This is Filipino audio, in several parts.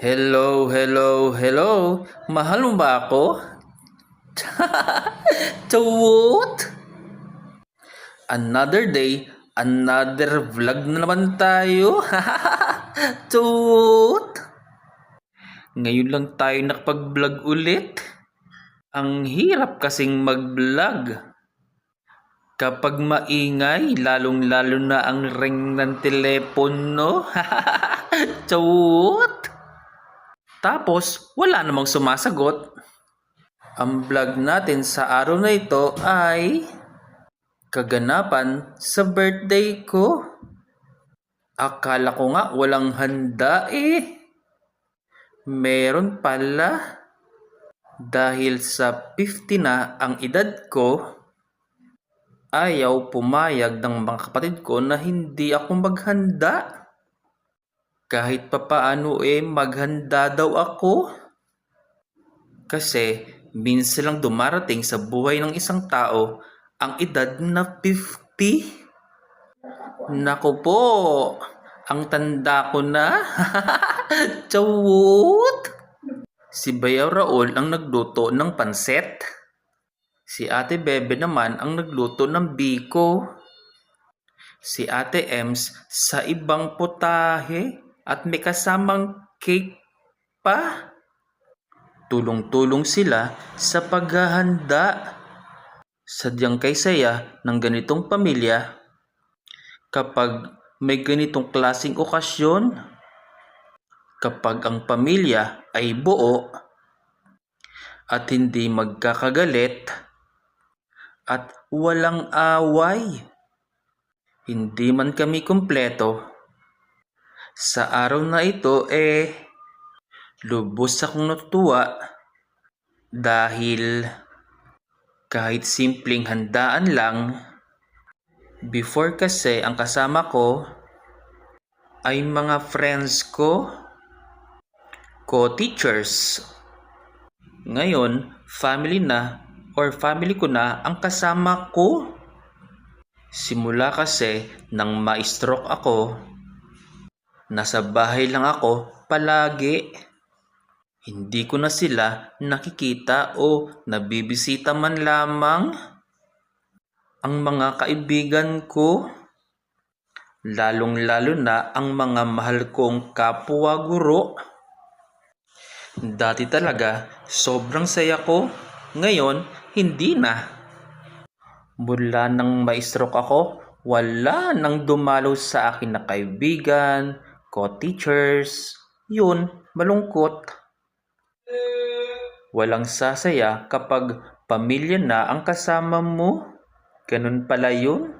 Hello, hello, hello. Mahal mo ba ako? Chawot! Another day, another vlog na naman tayo. Chawot! Ngayon lang tayo nakapag-vlog ulit. Ang hirap kasing mag-vlog. Kapag maingay, lalong-lalo na ang ring ng telepono. Chawot! Tapos, wala namang sumasagot. Ang vlog natin sa araw na ito ay kaganapan sa birthday ko. Akala ko nga walang handa eh. Meron pala. Dahil sa 50 na ang edad ko, ayaw pumayag ng mga kapatid ko na hindi ako maghanda. Kahit papaano maghanda daw ako. Kasi minsan lang dumarating sa buhay ng isang tao ang edad na 50. Naku po, ang tanda ko na. Chawot! Si Bayaw Raul ang nagluto ng pansit. Si Ate Bebe naman ang nagluto ng biko. Si Ate Ems sa ibang putahe at may kasamang cake pa. Tulong-tulong sila sa paghahanda. Sadyang kay saya ng ganitong pamilya kapag may ganitong klaseng okasyon, kapag ang pamilya ay buo at hindi magkakagalit at walang away. Hindi man kami kumpleto. Sa araw na ito lubos akong natuwa dahil kahit simpleng handaan lang, before kasi ang kasama ko ay mga friends ko, co-teachers. Ngayon, family na or family ko na ang kasama ko. Simula kasi nang ma-stroke ako, nasa bahay lang ako palagi. Hindi ko na sila nakikita o nabibisita man lamang. Ang mga kaibigan ko, lalong-lalo na ang mga mahal kong kapwa guro. Dati talaga, sobrang saya ko. Ngayon, hindi na. Mula nang ma-stroke ako, wala nang dumalo sa akin na kaibigan, co-teachers. Yun, malungkot. Walang sasaya kapag pamilya na ang kasama mo. Ganun pala yun.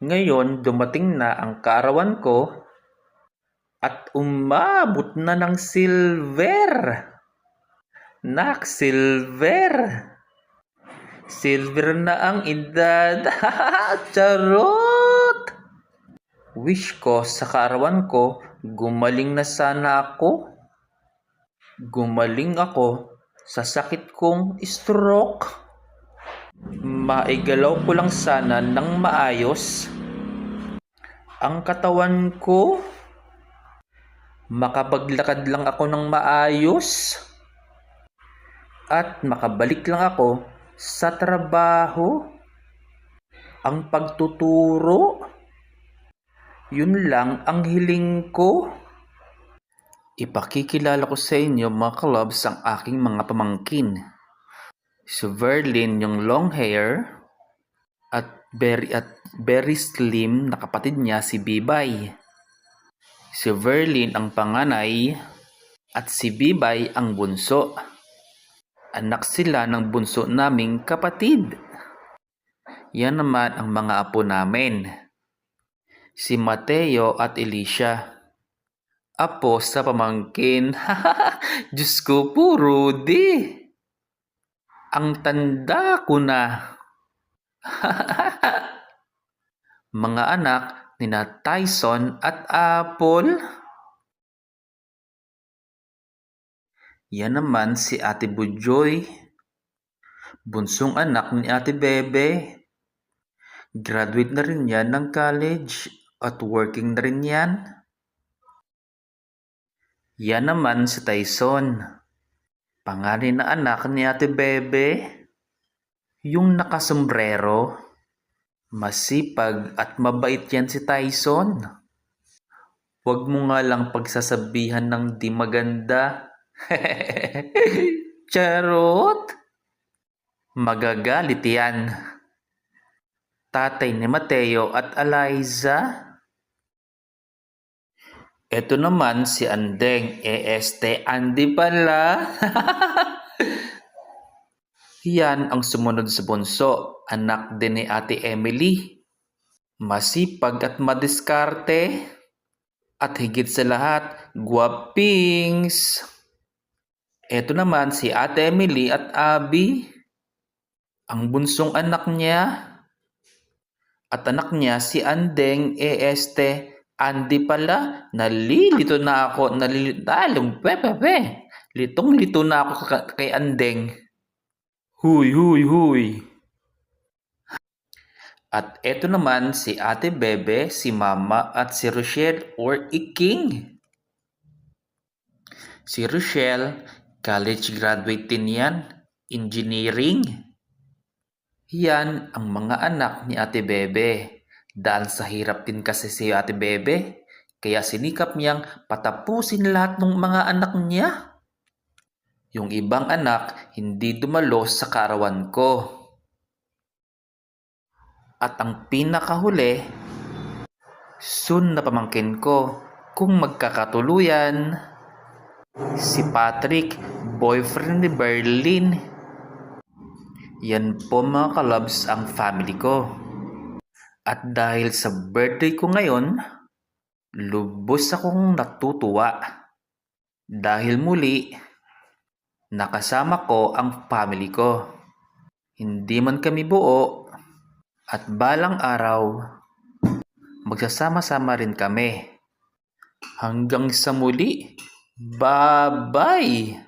Ngayon, dumating na ang kaarawan ko at umabot na ng silver. Nak, silver. Silver na ang edad. Charot! Wish ko sa kaarawan ko, gumaling na sana ako. Gumaling ako sa sakit kong stroke. Maigalaw ko lang sana ng maayos ang katawan ko. Makapaglakad lang ako ng maayos. At makabalik lang ako sa trabaho. Ang pagtuturo, yun lang ang hiling ko. Ipakikilala ko sa inyo mga kalabs ang aking mga pamangkin. Si Verlin yung long hair at very slim na kapatid niya si Bibay. Si Verlin ang panganay at si Bibay ang bunso. Anak sila ng bunso naming kapatid. Yan naman ang mga apo namin. Si Mateo at Alicia. Apo sa pamangkin. Diyos ko po, Rudy. Ang tanda ko na. Mga anak ni Tyson at Apple. Yan naman si Ate Bujoy. Bunsong anak ni Ate Bebe. Graduate na rin yan ng college at working na rin yan. Yan naman si Tyson. Panganay na anak ni Ate Bebe. Yung nakasombrero. Masipag at mabait yan si Tyson. Huwag mo nga lang pagsasabihan ng di maganda. Charot! Magagalit yan. Tatay ni Mateo at Eliza. Ito naman si Andeng, Andy pala. Yan ang sumunod sa bunso, anak din ni Ate Emily. Masipag at madiskarte. At higit sa lahat, guwapings. Ito naman si Ate Emily at Abby. Ang bunsong anak niya. At anak niya si Andeng, Andy pala. Nalilito na ako. Litong-lito na ako kay Andeng. Huy. At eto naman si Ate Bebe, si Mama at si Rochelle or Iking. Si Rochelle, college graduate din yan, engineering. Yan ang mga anak ni Ate Bebe. Dahil sa hirap din kasi si Ate Bebe, kaya sinikap niyang patapusin lahat ng mga anak niya. Yung ibang anak hindi dumalo sa kaarawan ko. At ang pinakahuli, soon na pamangkin ko kung magkakatuluyan. Si Patrick, boyfriend ni Berlin. Yan po mga kalabs ang family ko. At dahil sa birthday ko ngayon, lubos akong natutuwa. Dahil muli, nakasama ko ang family ko. Hindi man kami buo, at balang araw, magsasama-sama rin kami. Hanggang sa muli, bye-bye!